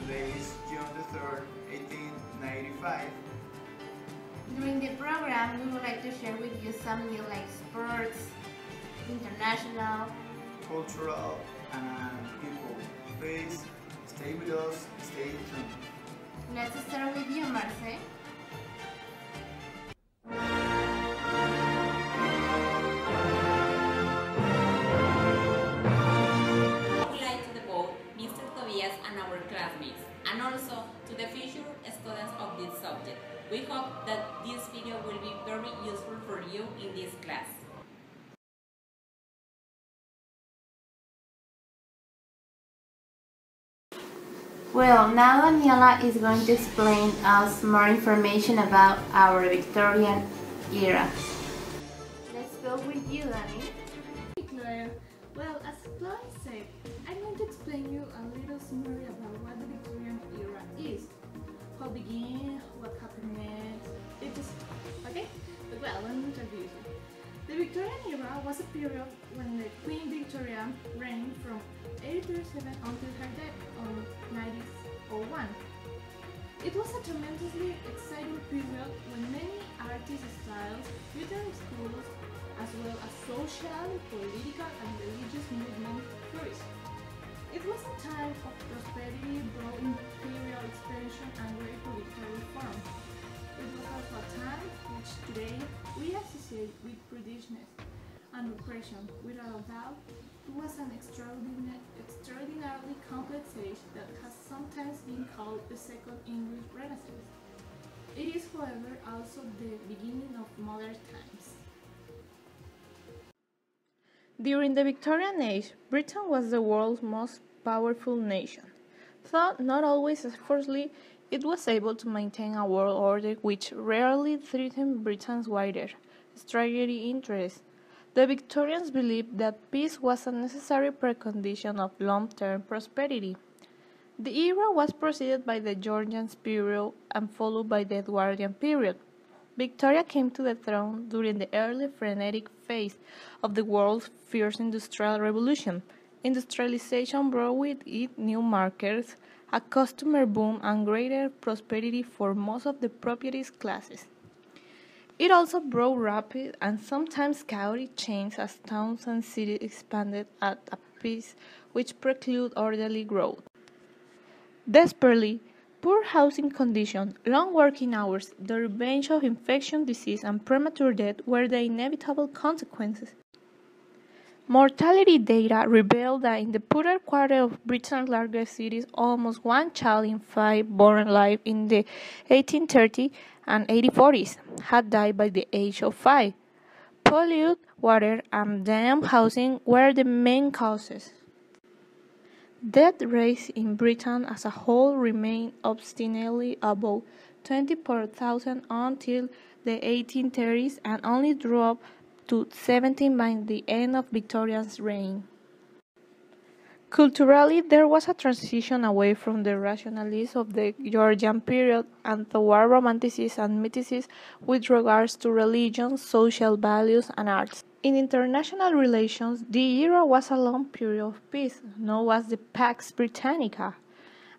Today is June the 3rd, 1895. During the program, we would like to share with you something like sports, international, cultural, and people. Please stay with us, stay tuned. Let's start with you, Marce. And our classmates, and also to the future students of this subject. We hope that this video will be very useful for you in this class. Well, now Daniela is going to explain us more information about our Victorian era. Let's go with you, Dani. Hey, Claire. Well, as Chloe said, I'm going to explain you a little summary about what the Victorian era is. How it began, what happened next, etc. Okay? But well, let me introduce you. The Victorian era was a period when the Queen Victoria reigned from 1837 until her death on 1901. It was a tremendously exciting period when many artist styles, literary schools, as well as social, political, and religious movements flourished. It was a time of prosperity, broad imperial expansion, and great political reform. It was also a time which today we associate with brutishness and repression. Without a doubt, it was an extraordinarily complex age that has sometimes been called the Second English Renaissance. It is, however, also the beginning of modern times. During the Victorian age, Britain was the world's most powerful nation. Though not always effortlessly, it was able to maintain a world order which rarely threatened Britain's wider strategic interests. The Victorians believed that peace was a necessary precondition of long-term prosperity. The era was preceded by the Georgian period and followed by the Edwardian period. Victoria came to the throne during the early frenetic phase of the world's first industrial revolution. Industrialization brought with it new markets, a customer boom, and greater prosperity for most of the property classes. It also brought rapid and sometimes chaotic change as towns and cities expanded at a pace which precluded orderly growth. Desperately, poor housing conditions, long working hours, the revenge of infectious disease, and premature death were the inevitable consequences. Mortality data revealed that in the poorer quarter of Britain's largest cities, almost one child in five born alive in the 1830s and 1840s had died by the age of 5. Polluted water and damp housing were the main causes. Death rates in Britain as a whole remained obstinately above 20 per thousand until the 1830s and only dropped to 17 by the end of Victoria's reign. Culturally, there was a transition away from the rationalism of the Georgian period and toward romanticism and mysticism with regards to religion, social values, and arts. In international relations, the era was a long period of peace, known as the Pax Britannica,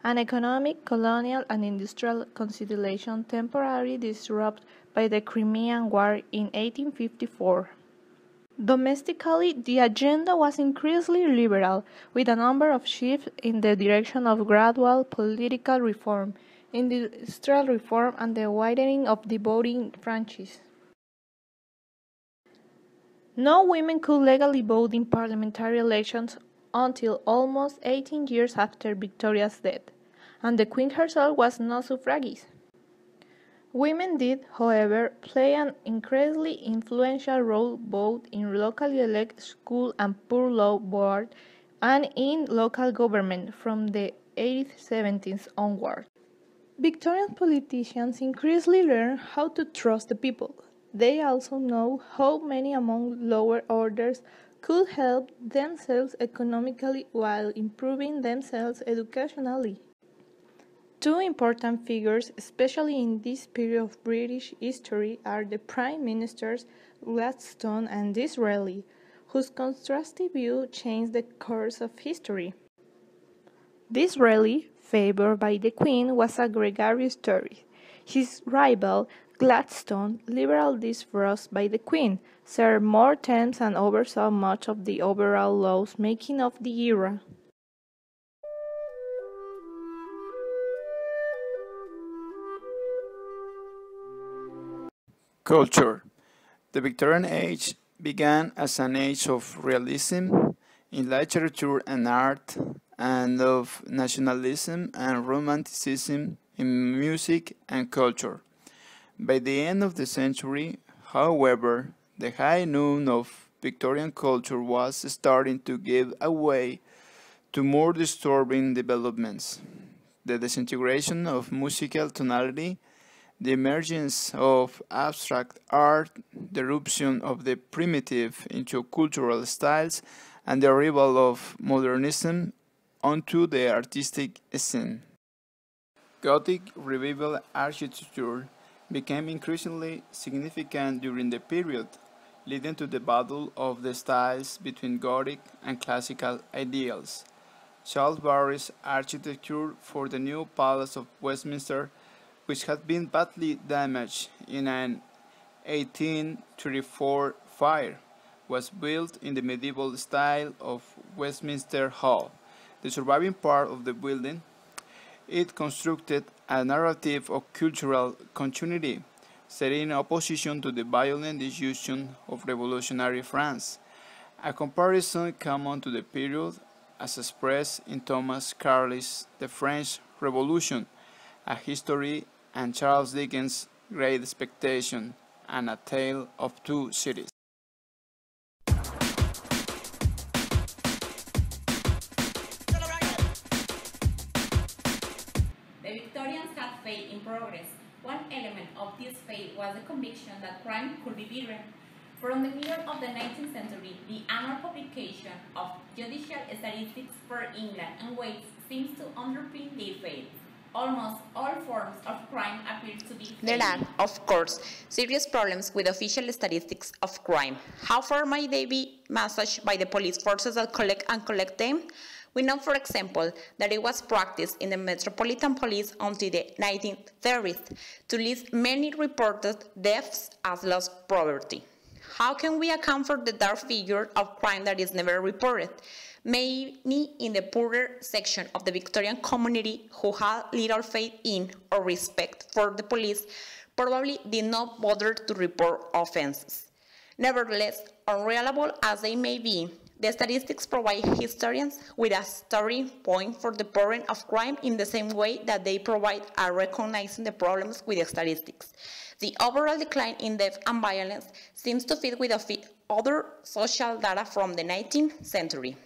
an economic, colonial, and industrial consolidation temporarily disrupted by the Crimean War in 1854. Domestically, the agenda was increasingly liberal, with a number of shifts in the direction of gradual political reform, industrial reform, and the widening of the voting franchise. No women could legally vote in parliamentary elections until almost 18 years after Victoria's death, and the Queen herself was no suffragist. Women did, however, play an increasingly influential role both in locally elected school and poor law board and in local government from the 1870s onward. Victorian politicians increasingly learned how to trust the people. They also know how many among lower orders could help themselves economically while improving themselves educationally. Two important figures, especially in this period of British history, are the Prime Ministers Gladstone and Disraeli, whose contrasting view changed the course of history. Disraeli favored by the Queen was a gregarious Tory. His rival, Gladstone, liberal distrust by the Queen, served more terms and oversaw much of the overall laws-making of the era. Culture. The Victorian Age began as an age of realism in literature and art, and of nationalism and romanticism in music and culture. By the end of the century, however, the high noon of Victorian culture was starting to give way to more disturbing developments. The disintegration of musical tonality, the emergence of abstract art, the eruption of the primitive into cultural styles, and the arrival of modernism onto the artistic scene. Gothic revival architecture became increasingly significant during the period, leading to the battle of the styles between Gothic and classical ideals. Salisbury's architecture for the new Palace of Westminster, which had been badly damaged in an 1834 fire, was built in the medieval style of Westminster Hall. The surviving part of the building, it constructed a narrative of cultural continuity, set in opposition to the violent dissolution of revolutionary France, a comparison common to the period as expressed in Thomas Carlyle's The French Revolution, A History, and Charles Dickens' Great Expectation, and A Tale of Two Cities. The Victorians had faith in progress. One element of this faith was the conviction that crime could be beaten. From the middle of the 19th century, the annual publication of judicial statistics for England and Wales seems to underpin their faith. Almost all forms of crime appear to be failing. There are, of course, serious problems with official statistics of crime. How far might they be massaged by the police forces that collect them? We know, for example, that it was practiced in the Metropolitan Police until the 1930s to list many reported deaths as lost property. How can we account for the dark figure of crime that is never reported? Many in the poorer section of the Victorian community who had little faith in or respect for the police probably did not bother to report offenses. Nevertheless, unreliable as they may be, the statistics provide historians with a starting point for the pattern of crime in the same way that they provide a recognizing the problems with the statistics. The overall decline in death and violence seems to fit with other social data from the 19th century.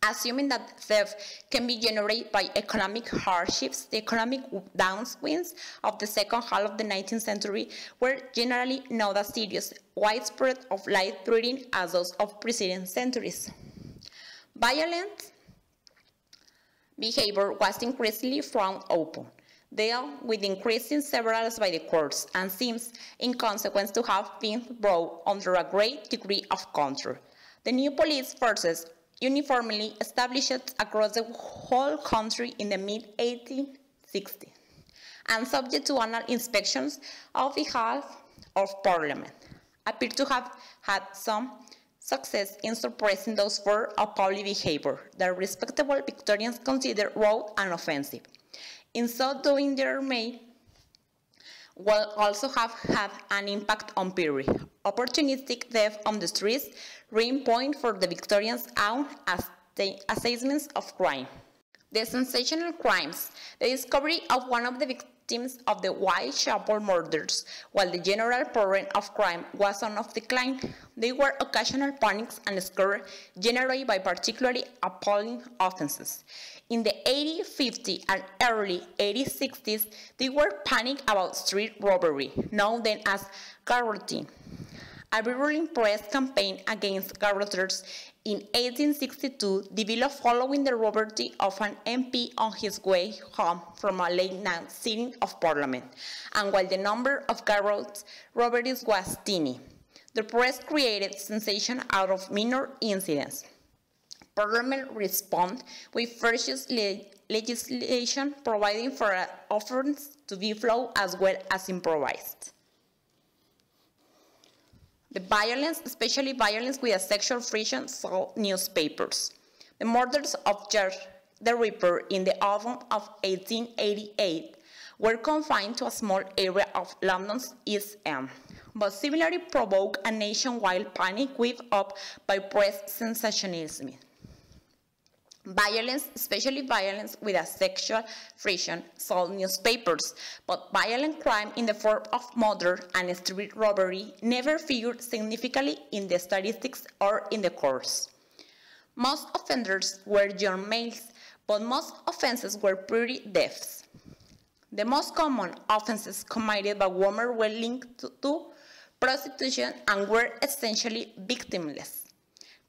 Assuming that theft can be generated by economic hardships, the economic downswings of the second half of the 19th century were generally not as serious, widespread of life-threatening as those of preceding centuries. Violent behavior was increasingly frowned upon, dealt with increasing severance by the courts, and seems, in consequence, to have been brought under a great degree of control. The new police forces uniformly established across the whole country in the mid-1860s and subject to annual inspections on behalf of Parliament, appear to have had some success in suppressing those forms of public behavior that respectable Victorians considered rude and offensive. In so doing, they may will also have had an impact on period. Opportunistic theft on the streets remain point for the Victorians' own assessments of crime. The sensational crimes, the discovery of one of the victims of the Whitechapel murders, while the general pattern of crime was on of decline, there were occasional panics and scares generated by particularly appalling offenses. In the 1850s and early 1860s, there were panic about street robbery, known then as garroting. A virulent press campaign against garroters in 1862 developed following the robbery of an MP on his way home from a late-night sitting of Parliament, and while the number of garrote robberies was tiny, the press created sensation out of minor incidents. Parliament responded with furious legislation providing for offense to be flow as well as improvised. The violence, especially violence with a sexual friction, sold newspapers. The murders of George the Ripper in the autumn of 1888 were confined to a small area of London's East End, but similarly provoked a nationwide panic whipped up by press sensationalism. Violence, especially violence with a sexual friction, sold newspapers, but violent crime in the form of murder and street robbery never figured significantly in the statistics or in the courts. Most offenders were young males, but most offenses were petty thefts. The most common offenses committed by women were linked to prostitution and were essentially victimless.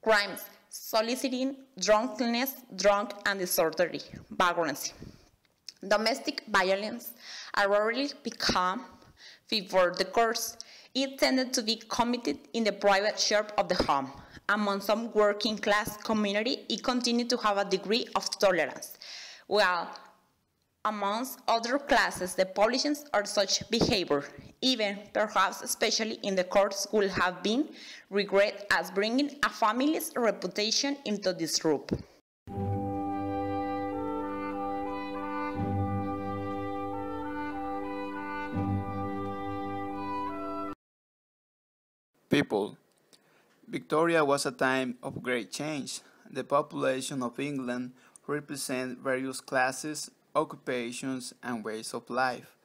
Crimes soliciting, drunkenness, drunk and disorderly, vagrancy. Domestic violence rarely became before the courts. It tended to be committed in the private sphere of the home. Among some working-class community, it continued to have a degree of tolerance, while amongst other classes, the publishings of such behavior, even perhaps especially in the courts, would have been regarded as bringing a family's reputation into disrepute. People. Victoria was a time of great change. The population of England represents various classes, occupations, and ways of life.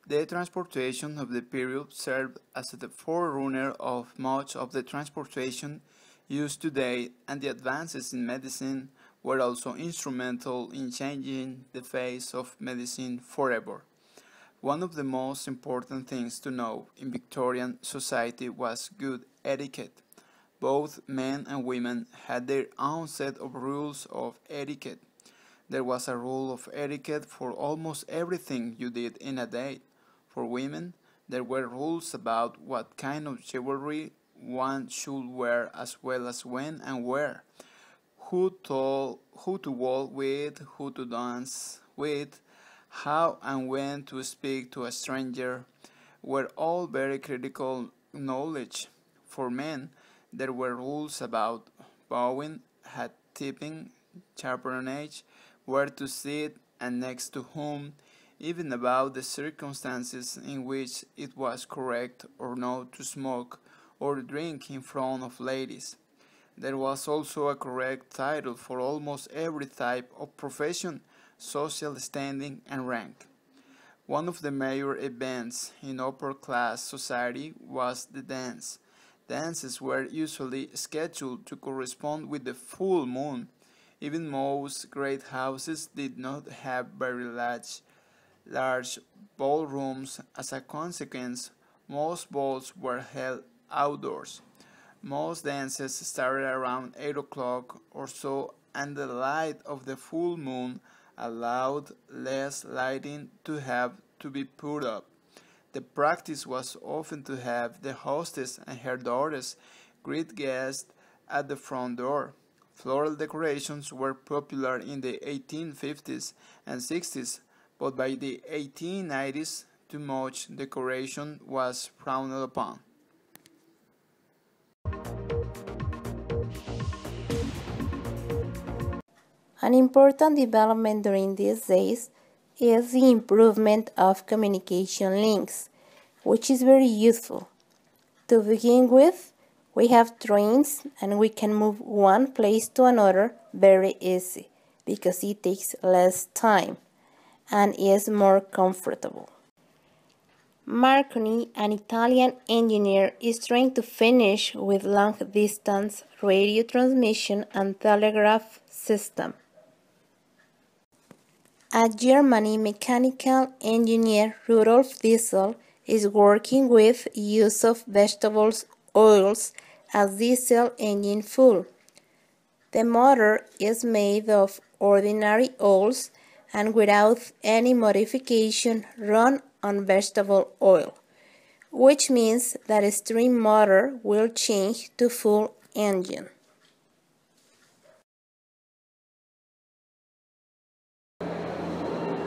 The transportation of the period served as the forerunner of much of the transportation used today, and the advances in medicine were also instrumental in changing the face of medicine forever. One of the most important things to know in Victorian society was good etiquette. Both men and women had their own set of rules of etiquette. There was a rule of etiquette for almost everything you did in a day. For women, there were rules about what kind of jewelry one should wear as well as when and where, who to walk with, who to dance with, how and when to speak to a stranger, were all very critical knowledge. For men, there were rules about bowing, hat tipping, chaperonage, where to sit and next to whom, even about the circumstances in which it was correct or not to smoke or drink in front of ladies. There was also a correct title for almost every type of profession, social standing, and rank. One of the major events in upper-class society was the dance. Dances were usually scheduled to correspond with the full moon. Even most great houses did not have very large ballrooms. As a consequence, most balls were held outdoors. Most dances started around 8 o'clock or so, and the light of the full moon allowed less lighting to be put up. The practice was often to have the hostess and her daughters greet guests at the front door. Floral decorations were popular in the 1850s and 60s, but by the 1890s, too much decoration was frowned upon. An important development during these days is the improvement of communication links, which is very useful. To begin with, we have trains and we can move one place to another very easy because it takes less time and is more comfortable. Marconi, an Italian engineer, is trying to finish with long-distance radio transmission and telegraph system. At Germany, mechanical engineer Rudolf Diesel is working with use of vegetable oils as diesel engine fuel. The motor is made of ordinary oils and without any modification run on vegetable oil, which means that a steam motor will change to full engine.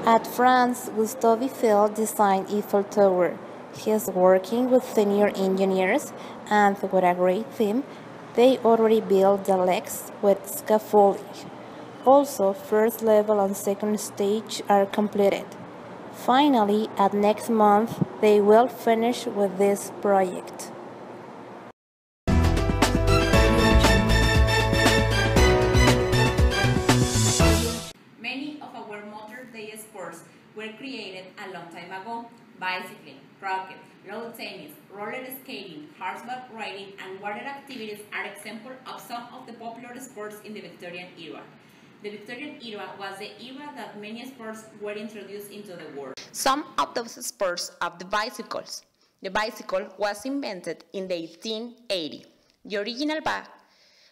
At France, Gustave Eiffel designed Eiffel Tower. He is working with senior engineers, and with a great team, they already built the legs with scaffolding. Also, first level and second stage are completed. Finally, at next month, they will finish with this project. Many of our modern-day sports were created a long time ago. Bicycling, croquet, lawn tennis, roller skating, horseback riding, and water activities are examples of some of the popular sports in the Victorian era. The Victorian era was the era that many sports were introduced into the world. Some of those sports are the bicycles. The bicycle was invented in the 1880. The original bike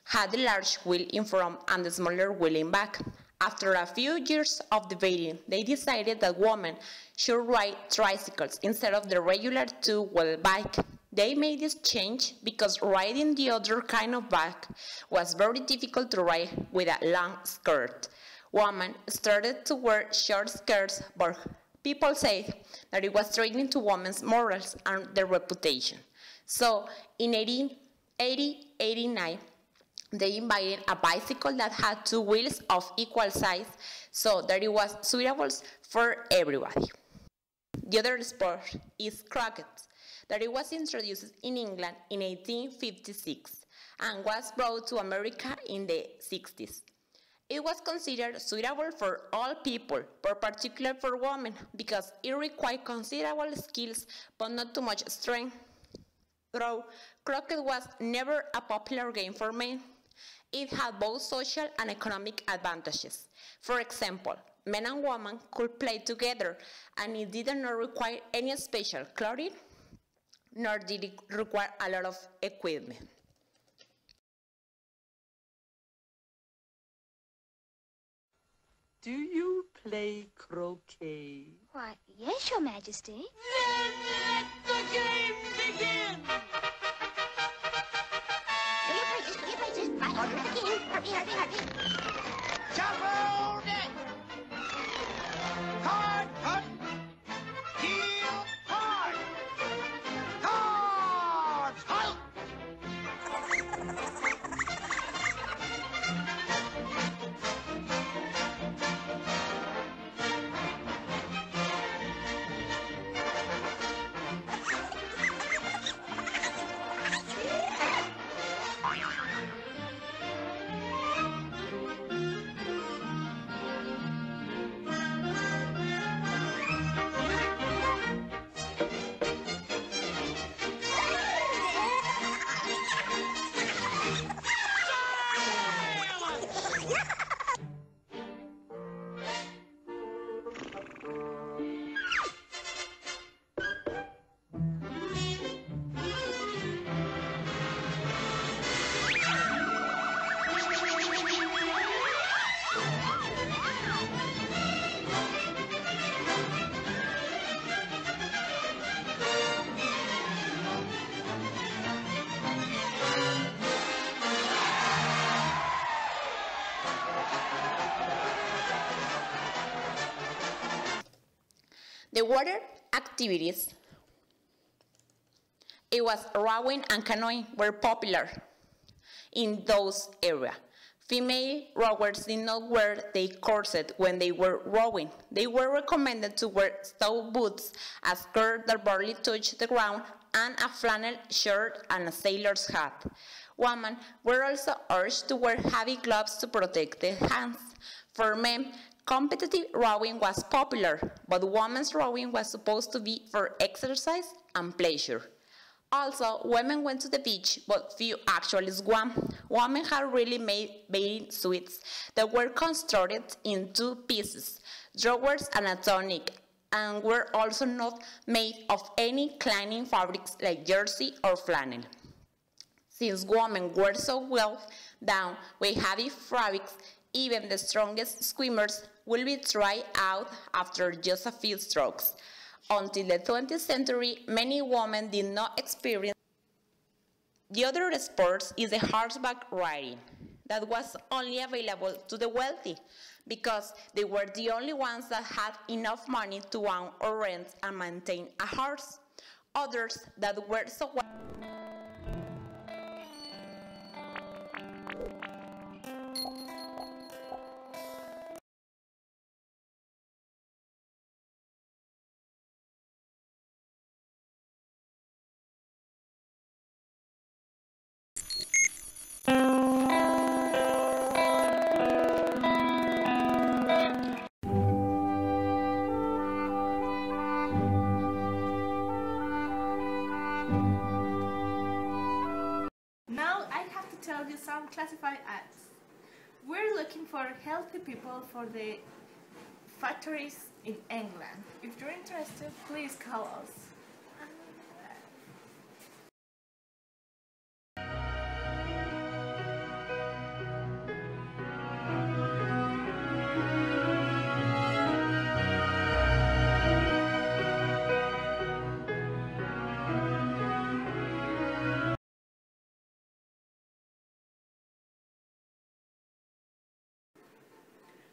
had a large wheel in front and a smaller wheel in back. After a few years of debating, they decided that women should ride tricycles instead of the regular two-wheel bike. They made this change because riding the other kind of bike was very difficult to ride with a long skirt. Women started to wear short skirts, but people said that it was threatening to women's morals and their reputation. So, in 1889, they invented a bicycle that had two wheels of equal size so that it was suitable for everybody. The other sport is croquet, that it was introduced in England in 1856 and was brought to America in the 60s. It was considered suitable for all people, but particularly for women, because it required considerable skills but not too much strength. Though croquet was never a popular game for men, it had both social and economic advantages. For example, men and women could play together, and it did not require any special clothing, nor did it require a lot of equipment. Do you play croquet? Why, yes, Your Majesty. Then let the game begin! Do you play this? Right order of the king. Hurry, hurry, hurry. Shuffle deck! Card cut! Deal hard! Cards! Halt! The water activities, it was rowing and canoeing were popular in those areas. Female rowers did not wear their corset when they were rowing. They were recommended to wear stout boots, a skirt that barely touched the ground, and a flannel shirt and a sailor's hat. Women were also urged to wear heavy gloves to protect their hands. For men, competitive rowing was popular, but women's rowing was supposed to be for exercise and pleasure. Also, women went to the beach, but few actually swam. Women had really made bathing suits that were constructed in two pieces, drawers and a tunic, and were also not made of any clinging fabrics like jersey or flannel. Since women were so well down with heavy fabrics, even the strongest swimmers will be dried out after just a few strokes. Until the 20th century, many women did not experience. The other sport is the horseback riding that was only available to the wealthy. because they were the only ones that had enough money to own or rent and maintain a horse. Others that were so Now I have to tell you some classified ads. We're looking for healthy people for the factories in England. If you're interested, please call us.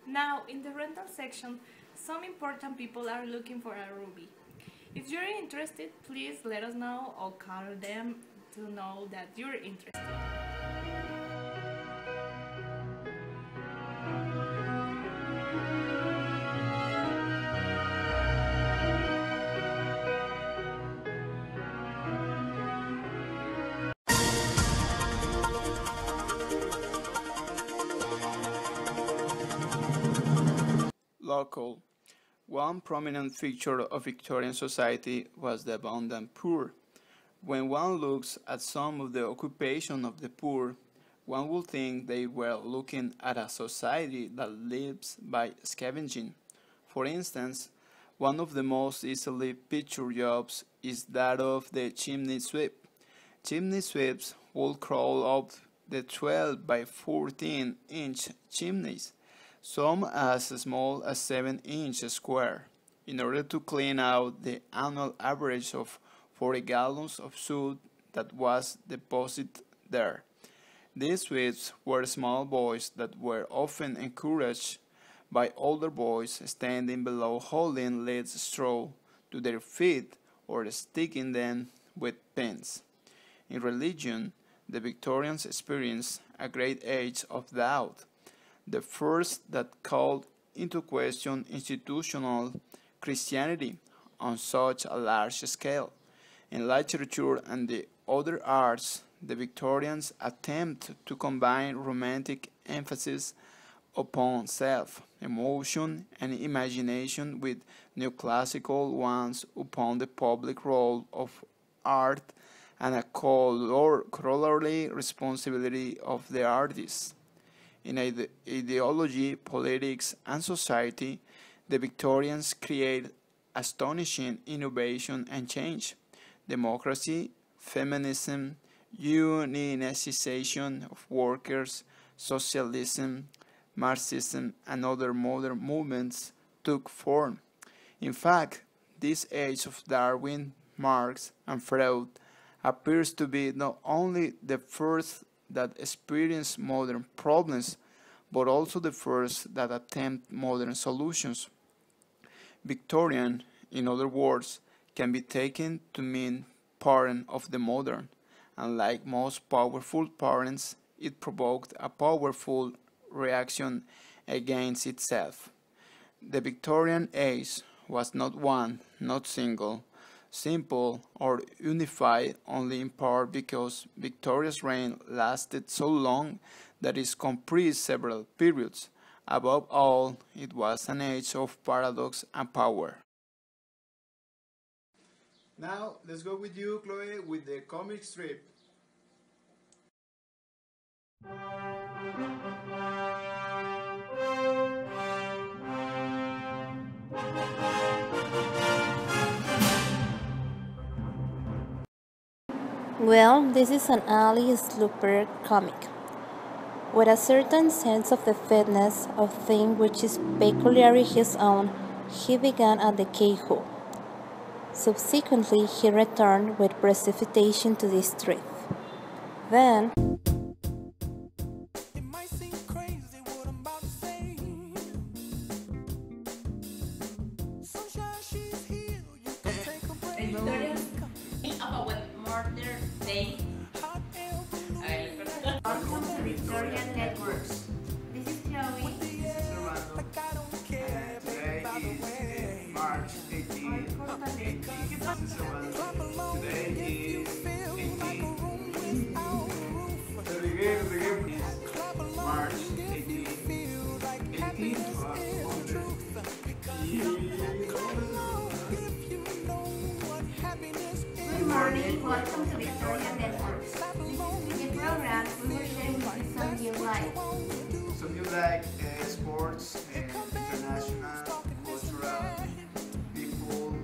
Now, in the rental section, some important people are looking for a roomie. If you're interested, please let us know or call them to know that you're interested. Local. One prominent feature of Victorian society was the abundant poor. When one looks at some of the occupation of the poor, one would think they were looking at a society that lives by scavenging. For instance, one of the most easily pictured jobs is that of the chimney sweep. Chimney sweeps would crawl up the 12 by 14-inch chimneys, some as small as 7 inches square, in order to clean out the annual average of 40 gallons of soot that was deposited there. These sweeps were small boys that were often encouraged by older boys standing below holding leads straw to their feet or sticking them with pins. In religion, the Victorians experienced a great age of doubt, the first that called into question institutional Christianity on such a large scale. In literature and the other arts, the Victorians attempt to combine romantic emphasis upon self, emotion, and imagination with neoclassical ones upon the public role of art and a corollary responsibility of the artist. In ideology, politics, and society, the Victorians create astonishing innovation and change. Democracy, feminism, unionization of workers, socialism, Marxism, and other modern movements took form. In fact, this age of Darwin, Marx, and Freud appears to be not only the first that experience modern problems, but also the first that attempt modern solutions. Victorian, in other words, can be taken to mean parent of the modern, and like most powerful parents, it provoked a powerful reaction against itself. The Victorian age was not one, not single, simple or unified only in part because Victoria's reign lasted so long that it comprised several periods. Above all, it was an age of paradox and power. Now, let's go with you, Chloe, with the comic strip. Well, this is an Ali Slooper comic, with a certain sense of the fitness of thing which is peculiarly his own. He began at the Keiho. Subsequently, he returned with precipitation to this truth. Then, It might seem crazy what I'm about to say, Victorian networks. This is Chloe. Today is March 18. Today is 18. The game is March 18. 18 Good morning, welcome to Victorian Networks. In the program, we will share with you some new life. Some you like sports, international, cultural, people,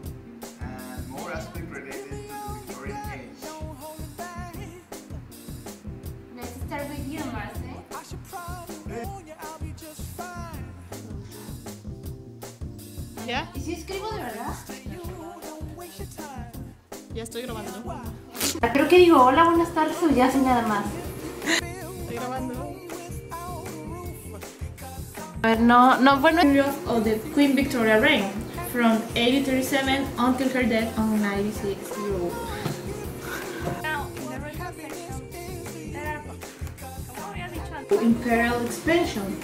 and more aspects related to the Victorian age. Let's start with you, Marce. ¿Ya? ¿Y si escribo de verdad? Ya estoy grabando. Creo que digo hola, buenas tardes o ya sin nada más. Estoy grabando. A ver, no, bueno. Period of the Queen Victoria reign, from 1837 until her death on 96 years old. Now, in the record section, there are imperial expansion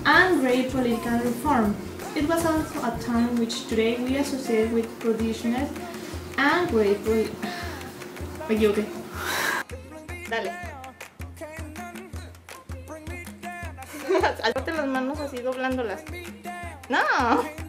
and great political reform. It was also a time which today we associate with prudishness and great me equivoqué. Dale. Alzate las manos así doblándolas. No.